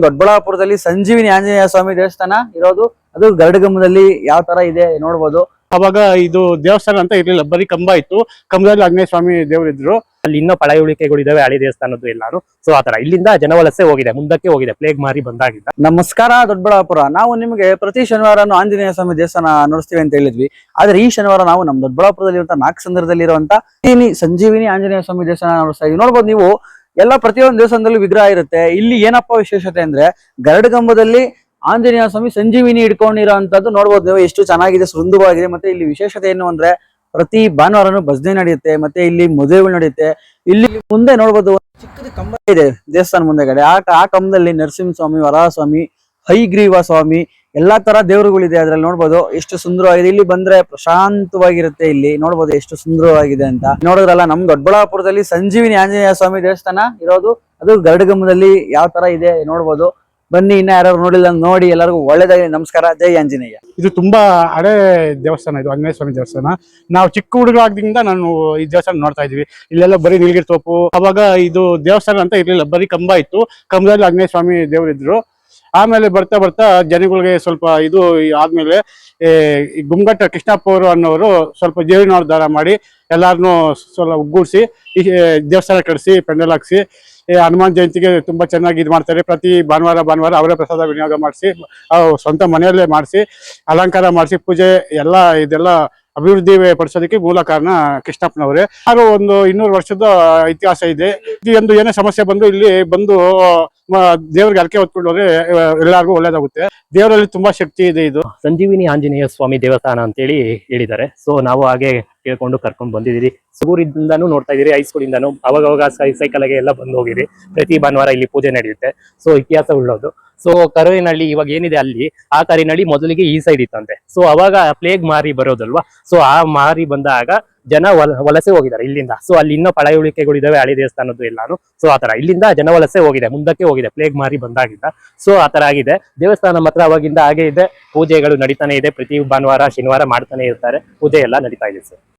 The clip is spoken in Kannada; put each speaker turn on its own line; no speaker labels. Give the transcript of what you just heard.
ದೊಡ್ಡಬಳ್ಳಾಪುರದಲ್ಲಿ ಸಂಜೀವಿನಿ ಆಂಜನೇಯ ಸ್ವಾಮಿ ದೇವಸ್ಥಾನ ಇರೋದು. ಅದು ಗರಡಗಮ್ಮದಲ್ಲಿ ಯಾವ ತರ ಇದೆ ನೋಡ್ಬೋದು.
ಅವಾಗ ಇದು ದೇವಸ್ಥಾನ ಅಂತ ಇರ್ಲಿಲ್ಲ, ಬರೀ ಕಂಬ ಇತ್ತು. ಕಂಬದಲ್ಲಿ ಆಂಜನೇಯ ಸ್ವಾಮಿ ದೇವರಿದ್ರು.
ಅಲ್ಲಿ ಇನ್ನೂ ಪಳೆಯುಳಿಕೆಗಳು ಇದಾವೆ, ಹಳೆ ದೇವಸ್ಥಾನದ್ದು ಎಲ್ಲಾನು. ಸೊ ಆತರ ಇಲ್ಲಿಂದ ಜನವಲಸೆ ಹೋಗಿದೆ, ಮುಂದಕ್ಕೆ ಹೋಗಿದೆ ಪ್ಲೇಗ್ ಮಾರಿ ಬಂದಾಗಿದ್ದ.
ನಮಸ್ಕಾರ ದೊಡ್ಡಬಳ್ಳಾಪುರ. ನಾವು ನಿಮಗೆ ಪ್ರತಿ ಶನಿವಾರನು ಆಂಜನೇಯ ಸ್ವಾಮಿ ದೇವಸ್ಥಾನ ನೋಡಿಸ್ತೀವಿ ಅಂತ ಹೇಳಿದ್ವಿ. ಆದ್ರೆ ಈ ಶನಿವಾರ ನಾವು ನಮ್ಮ ದೊಡ್ಡಬಳ್ಳಾಪುರದಲ್ಲಿ ನಾಗಸಂದ್ರದಲ್ಲಿ ಇರುವಂತ ಸಂಜೀವಿನಿ ಆಂಜನೇಯ ಸ್ವಾಮಿ ದೇವಸ್ಥಾನ ನೋಡಿಸ್ತಾ ಇದೀವಿ. ನೋಡ್ಬೋದು ನೀವು, ಎಲ್ಲ ಪ್ರತಿಯೊಂದು ದೇವಸ್ಥಾನದಲ್ಲೂ ವಿಗ್ರಹ ಇರುತ್ತೆ. ಇಲ್ಲಿ ಏನಪ್ಪಾ ವಿಶೇಷತೆ ಅಂದ್ರೆ ಗರಡಗಂಬದಲ್ಲಿ ಆಂಜನೇಯ ಸ್ವಾಮಿ ಸಂಜೀವಿನಿ ಇಟ್ಕೊಂಡಿರೋಂಥದ್ದು ನೋಡ್ಬೋದು ನೀವು. ಎಷ್ಟು ಚೆನ್ನಾಗಿದೆ, ಸುಂದರವಾಗಿದೆ. ಮತ್ತೆ ಇಲ್ಲಿ ವಿಶೇಷತೆ ಏನು ಅಂದ್ರೆ ಪ್ರತಿ ಭಾನುವಾರನು ಭಜನೆ ನಡೆಯುತ್ತೆ, ಮತ್ತೆ ಇಲ್ಲಿ ಮದುವೆಗಳು ನಡೆಯುತ್ತೆ. ಇಲ್ಲಿ ಮುಂದೆ ನೋಡ್ಬೋದು ಚಿಕ್ಕದ ಕಂಬ ಇದೆ ದೇವಸ್ಥಾನ ಮುಂದೆಗಡೆ. ಆ ಕಂಬದಲ್ಲಿ ನರಸಿಂಹಸ್ವಾಮಿ, ವರಾಹಸ್ವಾಮಿ, ಹೈಗ್ರೀವ ಸ್ವಾಮಿ ಎಲ್ಲಾ ತರ ದೇವರುಗಳಿದೆ. ಅದ್ರಲ್ಲಿ ನೋಡ್ಬೋದು ಎಷ್ಟು ಸುಂದರವಾಗಿದೆ. ಇಲ್ಲಿ ಬಂದ್ರೆ ಪ್ರಶಾಂತವಾಗಿರುತ್ತೆ. ಇಲ್ಲಿ ನೋಡ್ಬೋದು ಎಷ್ಟು ಸುಂದರವಾಗಿದೆ ಅಂತ. ನೋಡಿದ್ರಲ್ಲ, ನಮ್ ದೊಡ್ಡಬಳ್ಳಾಪುರದಲ್ಲಿ ಸಂಜೀವಿನಿ ಆಂಜನೇಯ ಸ್ವಾಮಿ ದೇವಸ್ಥಾನ ಇರೋದು. ಅದು ಗರಡಗಮ್ಮದಲ್ಲಿ ಯಾವ ತರ ಇದೆ ನೋಡ್ಬೋದು. ಬನ್ನಿ, ಇನ್ನ ಯಾರು ನೋಡಿಲ್ಲ ನೋಡಿ. ಎಲ್ಲರಿಗೂ ಒಳ್ಳೇದಾಗಿ ನಮಸ್ಕಾರ. ಜೈ ಆಂಜನೇಯ.
ಇದು ತುಂಬಾ ಹಳೆ ದೇವಸ್ಥಾನ, ಇದು ಆಂಜನೇಯ ಸ್ವಾಮಿ ದೇವಸ್ಥಾನ. ನಾವು ಚಿಕ್ಕ ಹುಡುಗರಾಗ್ದಿಂದ ನಾನು ಈ ದೇವಸ್ಥಾನ ನೋಡ್ತಾ ಇದೀವಿ. ಇಲ್ಲೆಲ್ಲ ಬರೀ ನೀಲಗಿರಿ ತೋಪು. ಅವಾಗ ಇದು ದೇವಸ್ಥಾನ ಅಂತ ಇರ್ಲಿಲ್ಲ, ಬರೀ ಕಂಬ ಇತ್ತು. ಕಂಬದಲ್ಲಿ ಆಂಜನೇಯ ಸ್ವಾಮಿ ದೇವರಿದ್ರು. ಆಮೇಲೆ ಬರ್ತಾ ಬರ್ತಾ ಜನಗಳಿಗೆ ಸ್ವಲ್ಪ ಇದು ಆದ್ಮೇಲೆ ಈ ಗುಮ್ಗಟ್ಟ ಕೃಷ್ಣಪ್ಪ ಅವರು ಅನ್ನೋರು ಸ್ವಲ್ಪ ಜೇವಿನೋರ್ದಾರ ಮಾಡಿ ಎಲ್ಲಾರನ್ನೂ ಸ್ವಲ್ಪ ಒಗ್ಗೂಡಿಸಿ ಈ ದೇವಸ್ಥಾನ ಕಟ್ಟಿಸಿ ಪೆಂಡಲ್ ಹಾಕ್ಸಿ ಹನುಮಾನ್ ಜಯಂತಿಗೆ ತುಂಬಾ ಚೆನ್ನಾಗಿ ಇದು ಮಾಡ್ತಾರೆ. ಪ್ರತಿ ಭಾನುವಾರ ಅವರೇ ಪ್ರಸಾದ ವಿನಿಯೋಗ ಮಾಡಿಸಿ ಸ್ವಂತ ಮನೆಯಲ್ಲೇ ಮಾಡಿಸಿ ಅಲಂಕಾರ ಮಾಡಿಸಿ ಪೂಜೆ ಇದೆಲ್ಲ ಅಭಿವೃದ್ಧಿ ಪಡಿಸೋದಕ್ಕೆ ಮೂಲ ಕಾರಣ ಕೃಷ್ಣಪ್ಪನವರೇ. ಹಾಗೂ ಒಂದು 200 ವರ್ಷದ ಇತಿಹಾಸ ಇದೆ. ಒಂದು ಏನೇ ಸಮಸ್ಯೆ ಬಂದು ಇಲ್ಲಿ ಬಂದು ದೇವ್ರಿಗೆ ಅರಕೆ ಹೊತ್ಕೊಂಡವ್ರೆ ಎಲ್ಲರಿಗೂ ಒಳ್ಳೇದಾಗುತ್ತೆ. ದೇವರಲ್ಲಿ ತುಂಬಾ ಶಕ್ತಿ ಇದೆ. ಇದು
ಸಂಜೀವಿನಿ ಆಂಜನೇಯ ಸ್ವಾಮಿ ದೇವಸ್ಥಾನ ಅಂತೇಳಿ ಹೇಳಿದ್ದಾರೆ. ಸೊ ನಾವು ಹಾಗೆ ಕೇಳ್ಕೊಂಡು ಕರ್ಕೊಂಡು ಬಂದಿದ್ದೀರಿ. ಸೂರಿಂದಾನು ನೋಡ್ತಾ ಇದೀರಿ, ಹೈಸ್ಕೂಲ್ ಇಂದಾನು ಅವಾಗ ಸೈಕಲ್ಗೆ ಎಲ್ಲ ಬಂದು ಹೋಗಿರಿ. ಪ್ರತಿ ಭಾನುವಾರ ಇಲ್ಲಿ ಪೂಜೆ ನಡೆಯುತ್ತೆ. ಸೊ ಇತಿಹಾಸ ಉಳ್ಳೋದು. ಸೊ ಕರುವಿನಹಳ್ಳಿ ಇವಾಗ ಏನಿದೆ ಅಲ್ಲಿ, ಆ ಕರಿನಹಳ್ಳಿ ಮೊದಲಿಗೆ ಈ ಸೈಡ್ ಇತ್ತಂತೆ. ಸೊ ಅವಾಗ ಪ್ಲೇಗ್ ಮಾರಿ ಬರೋದಲ್ವಾ. ಸೊ ಆ ಮಾರಿ ಬಂದಾಗ ಜನ ವಲಸೆ ಹೋಗಿದ್ದಾರೆ ಇಲ್ಲಿಂದ. ಸೊ ಅಲ್ಲಿ ಇನ್ನೂ ಪಳೆಯುಳಿಕೆಗಳು ಇದಾವೆ, ಹಳೆ ದೇವಸ್ಥಾನದ್ದು ಎಲ್ಲಾನು. ಸೊ ಆತರ ಇಲ್ಲಿಂದ ಜನವಲಸೆ ಹೋಗಿದೆ, ಮುಂದಕ್ಕೆ ಹೋಗಿದೆ ಪ್ಲೇಗ್ ಮಾರಿ ಬಂದಾಗಿದ್ದ. ಸೊ ಆತರ ಆಗಿದೆ. ದೇವಸ್ಥಾನ ಮಾತ್ರ ಅವಾಗಿಂದ ಹಾಗೆ ಇದೆ. ಪೂಜೆಗಳು ನಡೀತಾನೆ ಇದೆ. ಪ್ರತಿ ಭಾನುವಾರ ಶನಿವಾರ ಮಾಡ್ತಾನೆ ಇರ್ತಾರೆ. ಪೂಜೆ ಎಲ್ಲ ನಡೀತಾ ಇದೆ ಸರ್.